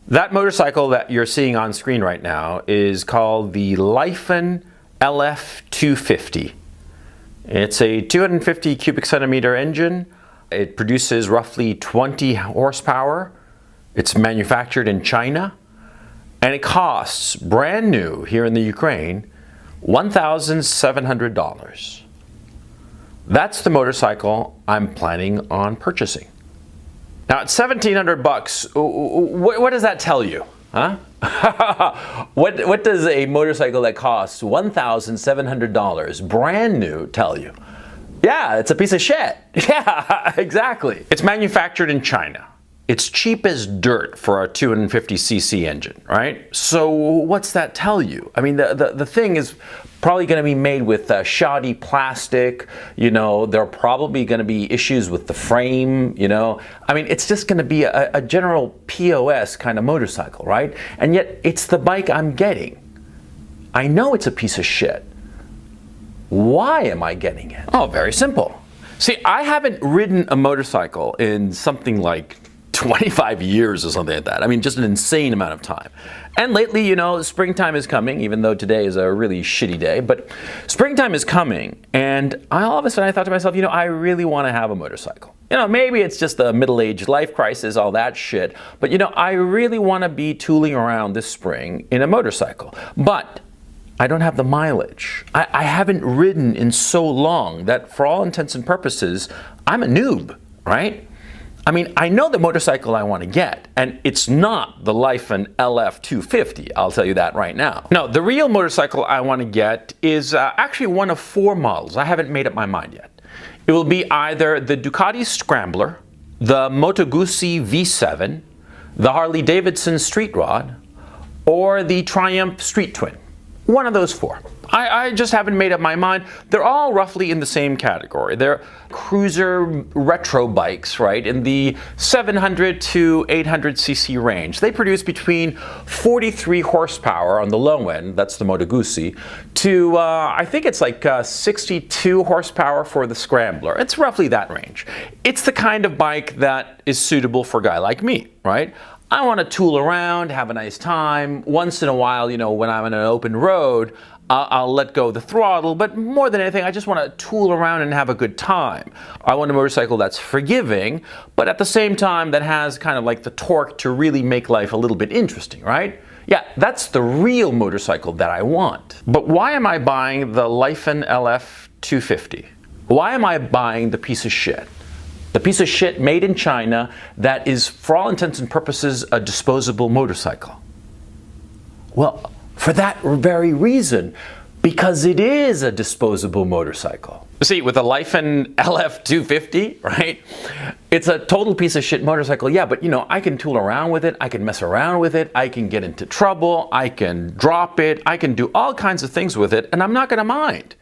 That motorcycle that you're seeing on screen right now is called the Lyphon LF250. It's a 250 cubic centimeter engine. It produces roughly 20 horsepower. It's manufactured in China. And it costs, brand new here in the Ukraine, $1,700. That's the motorcycle I'm planning on purchasing. Now, at $1,700, what does that tell you? Huh? What does a motorcycle that costs $1,700 brand new tell you? Yeah, it's a piece of shit. Yeah, exactly. It's manufactured in China. It's cheap as dirt for a 250cc engine, right? So what's that tell you? I mean, the thing is probably going to be made with shoddy plastic. You know, there are probably going to be issues with the frame, you know. I mean, it's just going to be a general POS kind of motorcycle, right? And yet it's the bike I'm getting. I know it's a piece of shit. Why am I getting it? Oh, very simple. See, I haven't ridden a motorcycle in something like 25 years or something like that. I mean, just an insane amount of time. And lately, you know, springtime is coming, even though today is a really shitty day, but springtime is coming, and all of a sudden I thought to myself, you know, I really want to have a motorcycle. You know, maybe it's just a middle-aged life crisis, all that shit, but you know, I really want to be tooling around this spring in a motorcycle. But I don't have the mileage. I haven't ridden in so long that for all intents and purposes, I'm a noob, right? I mean, I know the motorcycle I want to get, and it's not the Lyphon LF250, I'll tell you that right now. No, the real motorcycle I want to get is actually one of 4 models. I haven't made up my mind yet. It will be either the Ducati Scrambler, the Moto Guzzi V7, the Harley Davidson Street Rod, or the Triumph Street Twin. One of those 4. I just haven't made up my mind. They're all roughly in the same category. They're cruiser retro bikes, right, in the 700 to 800cc range. They produce between 43 horsepower on the low end, that's the Moto Guzzi, to I think it's like 62 horsepower for the Scrambler. It's roughly that range. It's the kind of bike that is suitable for a guy like me, right? I want to tool around, have a nice time. Once in a while, you know, when I'm on an open road, I'll let go of the throttle, but more than anything, I just want to tool around and have a good time. I want a motorcycle that's forgiving, but at the same time that has kind of like the torque to really make life a little bit interesting, right? Yeah, that's the real motorcycle that I want. But why am I buying the Lyphon LF250? Why am I buying the piece of shit? The piece of shit made in China that is, for all intents and purposes, a disposable motorcycle. Well, for that very reason, because it is a disposable motorcycle. See, with the Lyphon LF250, right? It's a total piece of shit motorcycle, yeah, but you know, I can tool around with it, I can mess around with it, I can get into trouble, I can drop it, I can do all kinds of things with it, and I'm not gonna mind.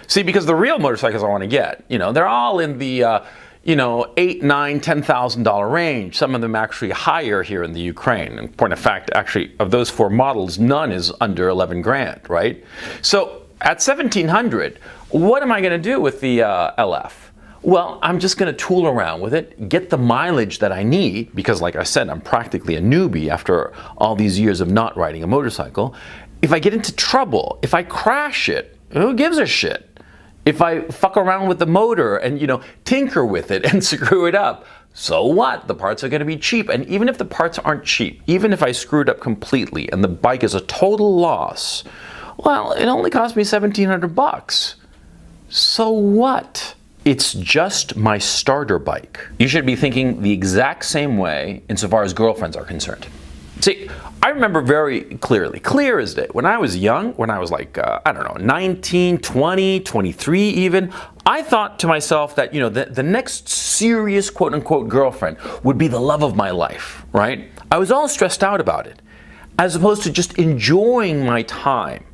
See, because the real motorcycles I want to get, you know, they're all in the you know, $8,000, $9,000, $10,000 range. Some of them actually higher here in the Ukraine. In point of fact, actually, of those 4 models, none is under 11 grand, right? So at 1,700, what am I going to do with the LF? Well, I'm just going to tool around with it, get the mileage that I need, because like I said, I'm practically a newbie after all these years of not riding a motorcycle. If I get into trouble, if I crash it, who gives a shit? If I fuck around with the motor and, you know, tinker with it and screw it up, so what? The parts are going to be cheap. And even if the parts aren't cheap, even if I screw it up completely and the bike is a total loss, well, it only cost me $1,700. So what? It's just my starter bike. You should be thinking the exact same way insofar as girlfriends are concerned. See, I remember very clearly, clear as day, when I was young, when I was like, I don't know, 19, 20, 23 even, I thought to myself that, you know, the next serious quote-unquote girlfriend would be the love of my life, right? I was all stressed out about it, as opposed to just enjoying my time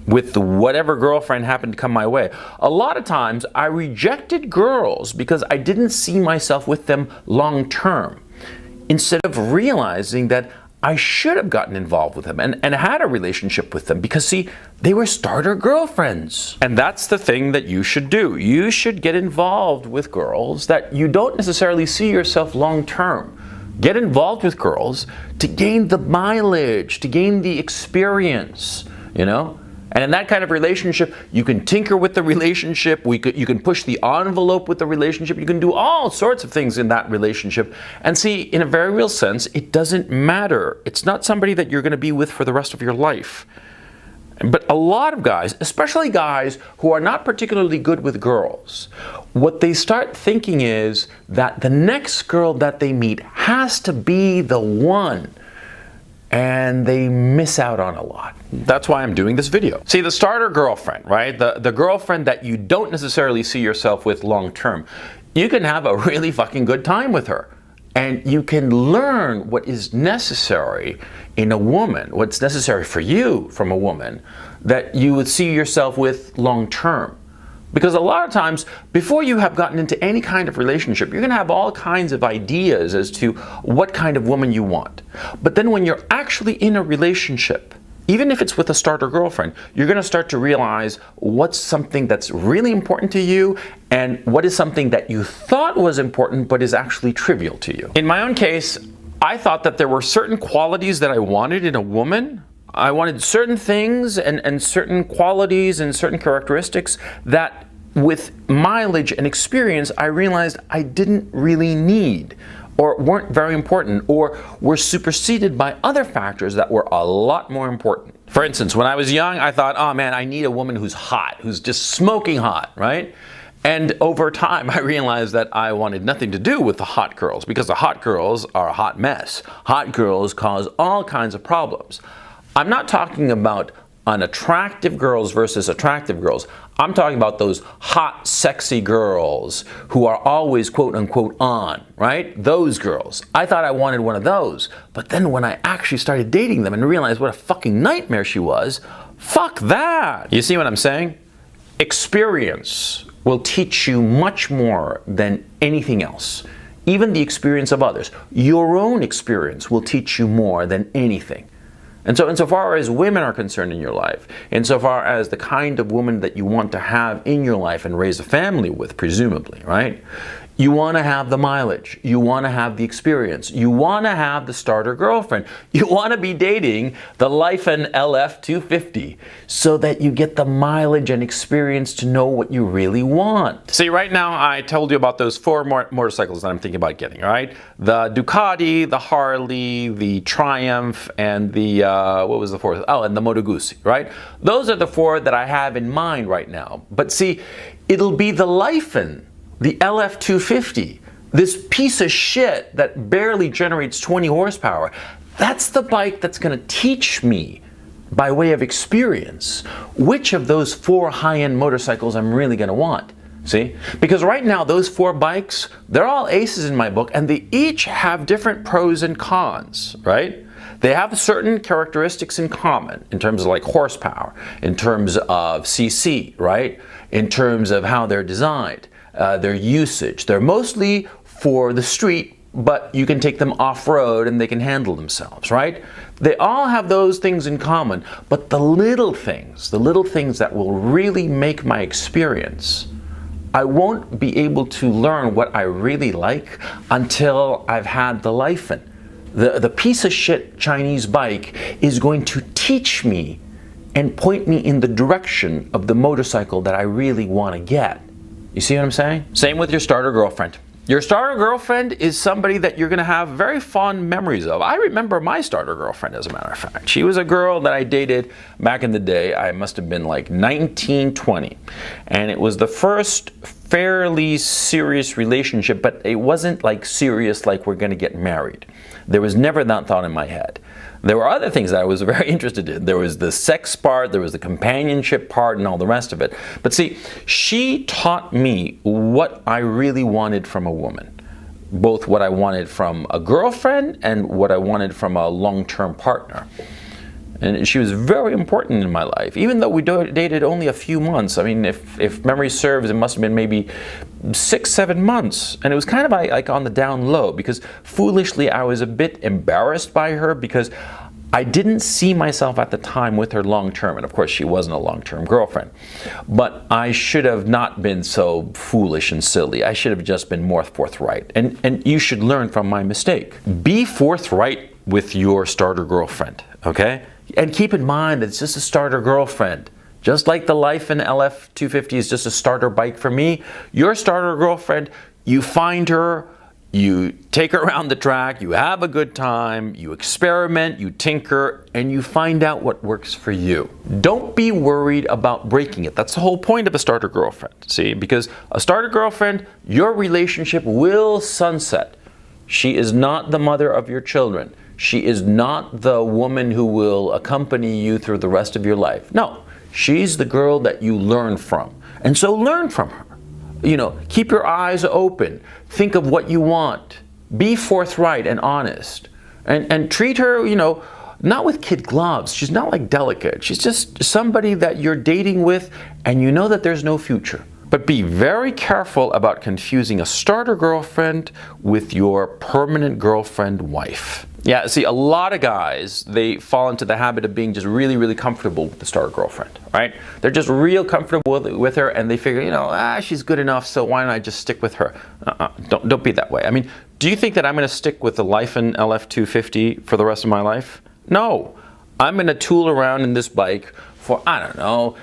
with whatever girlfriend happened to come my way. A lot of times, I rejected girls because I didn't see myself with them long-term, instead of realizing that I should have gotten involved with them and had a relationship with them because, see, they were starter girlfriends. And that's the thing that you should do. You should get involved with girls that you don't necessarily see yourself long term. Get involved with girls to gain the mileage, to gain the experience, you know? And in that kind of relationship, you can tinker with the relationship, you can push the envelope with the relationship, you can do all sorts of things in that relationship. And see, in a very real sense, it doesn't matter. It's not somebody that you're going to be with for the rest of your life. But a lot of guys, especially guys who are not particularly good with girls, what they start thinking is that the next girl that they meet has to be the one. And they miss out on a lot. That's why I'm doing this video. See, the starter girlfriend, right? The girlfriend that you don't necessarily see yourself with long term. You can have a really fucking good time with her. And you can learn what is necessary in a woman, what's necessary for you from a woman that you would see yourself with long term. Because a lot of times, before you have gotten into any kind of relationship, you're going to have all kinds of ideas as to what kind of woman you want. But then when you're actually in a relationship, even if it's with a starter girlfriend, you're going to start to realize what's something that's really important to you and what is something that you thought was important but is actually trivial to you. In my own case, I thought that there were certain qualities that I wanted in a woman. I wanted certain things and certain qualities and certain characteristics that with mileage and experience I realized I didn't really need or weren't very important or were superseded by other factors that were a lot more important. For instance, when I was young, I thought, oh man, I need a woman who's hot, who's just smoking hot, right? And over time, I realized that I wanted nothing to do with the hot girls because the hot girls are a hot mess. Hot girls cause all kinds of problems. I'm not talking about unattractive girls versus attractive girls. I'm talking about those hot, sexy girls who are always quote unquote on, right? Those girls. I thought I wanted one of those. But then when I actually started dating them and realized what a fucking nightmare she was, fuck that. You see what I'm saying? Experience will teach you much more than anything else. Even the experience of others. Your own experience will teach you more than anything. And so insofar as women are concerned in your life, insofar as the kind of woman that you want to have in your life and raise a family with, presumably, right? You want to have the mileage. You want to have the experience. You want to have the starter girlfriend. You want to be dating the Lyfen LF250 so that you get the mileage and experience to know what you really want. See, right now I told you about those four motorcycles that I'm thinking about getting, right? The Ducati, the Harley, the Triumph, and the, what was the fourth? Oh, and the Moto Guzzi, right? Those are the four that I have in mind right now. But see, it'll be the Lyfen, the LF250, this piece of shit that barely generates 20 horsepower, that's the bike that's going to teach me, by way of experience, which of those four high-end motorcycles I'm really going to want. See? Because right now, those four bikes, they're all aces in my book, and they each have different pros and cons, right? They have certain characteristics in common in terms of like horsepower, in terms of CC, right? In terms of how they're designed. Their usage. They're mostly for the street, but you can take them off-road and they can handle themselves, right? They all have those things in common, but the little things that will really make my experience, I won't be able to learn what I really like until I've had the Lyfen. The piece of shit Chinese bike is going to teach me and point me in the direction of the motorcycle that I really want to get. You see what I'm saying? Same with your starter girlfriend. Your starter girlfriend is somebody that you're going to have very fond memories of. I remember my starter girlfriend, as a matter of fact. She was a girl that I dated back in the day. I must have been like 19, 20. And it was the first fairly serious relationship, but it wasn't like serious like we're going to get married. There was never that thought in my head. There were other things that I was very interested in. There was the sex part, there was the companionship part, and all the rest of it. But see, she taught me what I really wanted from a woman. Both what I wanted from a girlfriend and what I wanted from a long-term partner. And she was very important in my life, even though we dated only a few months. I mean, if memory serves, it must have been maybe 6-7 months. And it was kind of like on the down low, because foolishly I was a bit embarrassed by her, because I didn't see myself at the time with her long term, and of course she wasn't a long-term girlfriend, but I should have not been so foolish and silly. I should have just been more forthright, and you should learn from my mistake. Be forthright with your starter girlfriend, okay? And keep in mind that it's just a starter girlfriend. Just like the Lyfen LF250 is just a starter bike for me, your starter girlfriend, you find her, you take her around the track, you have a good time, you experiment, you tinker, and you find out what works for you. Don't be worried about breaking it. That's the whole point of a starter girlfriend, see? Because a starter girlfriend, your relationship will sunset. She is not the mother of your children. She is not the woman who will accompany you through the rest of your life. No, she's the girl that you learn from. And so learn from her. You know, keep your eyes open. Think of what you want. Be forthright and honest. And treat her, you know, not with kid gloves. She's not like delicate. She's just somebody that you're dating with and you know that there's no future. But be very careful about confusing a starter girlfriend with your permanent girlfriend wife. Yeah, see, a lot of guys, they fall into the habit of being just really, really comfortable with the starter girlfriend, right? They're just real comfortable with her, and they figure, you know, she's good enough, so why don't I just stick with her? Don't be that way. I mean, do you think that I'm going to stick with the Lyfen LF250 for the rest of my life? No. I'm going to tool around in this bike for, I don't know,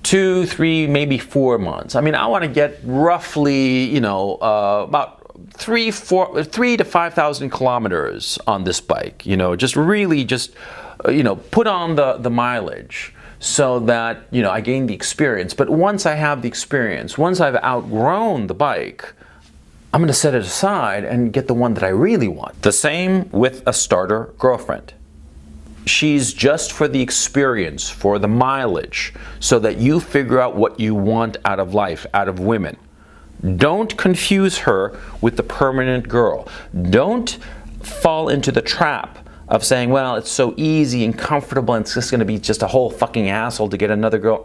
2, 3, maybe 4 months. I mean, I want to get roughly, you know, about 3 to 5,000 kilometers on this bike. You know, just really you know, put on the mileage so that, you know, I gain the experience. But once I have the experience, once I've outgrown the bike, I'm going to set it aside and get the one that I really want. The same with a starter girlfriend. She's just for the experience, for the mileage, so that you figure out what you want out of life, out of women. Don't confuse her with the permanent girl. Don't fall into the trap of saying, well, it's so easy and comfortable and it's just going to be just a whole fucking asshole to get another girl.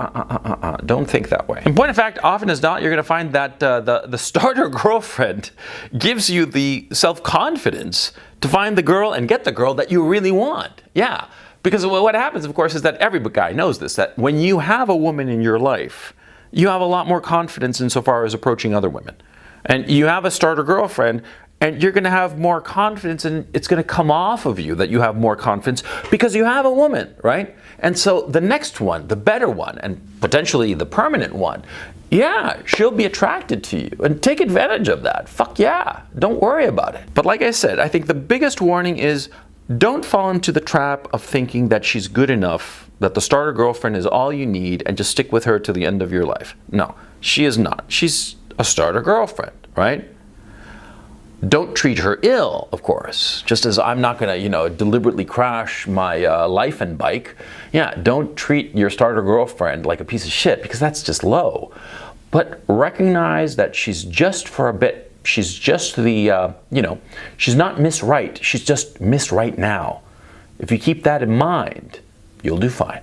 Don't think that way. In point of fact, often as not, you're going to find that the starter girlfriend gives you the self-confidence to find the girl and get the girl that you really want. Yeah, because what happens, of course, is that every guy knows this, that when you have a woman in your life, you have a lot more confidence insofar as approaching other women. And you have a starter girlfriend, and you're going to have more confidence, and it's going to come off of you that you have more confidence because you have a woman, right? And so the next one, the better one, and potentially the permanent one, yeah, she'll be attracted to you, and take advantage of that. Fuck yeah, don't worry about it. But like I said, I think the biggest warning is don't fall into the trap of thinking that she's good enough, that the starter girlfriend is all you need, and just stick with her to the end of your life. No, she is not. She's a starter girlfriend, right? Don't treat her ill, of course. Just as I'm not going to, you know, deliberately crash my Lyfen bike. Yeah, don't treat your starter girlfriend like a piece of shit, because that's just low. But recognize that she's just for a bit. She's just the, you know, she's not Miss Right. She's just Miss Right now. If you keep that in mind, you'll do fine.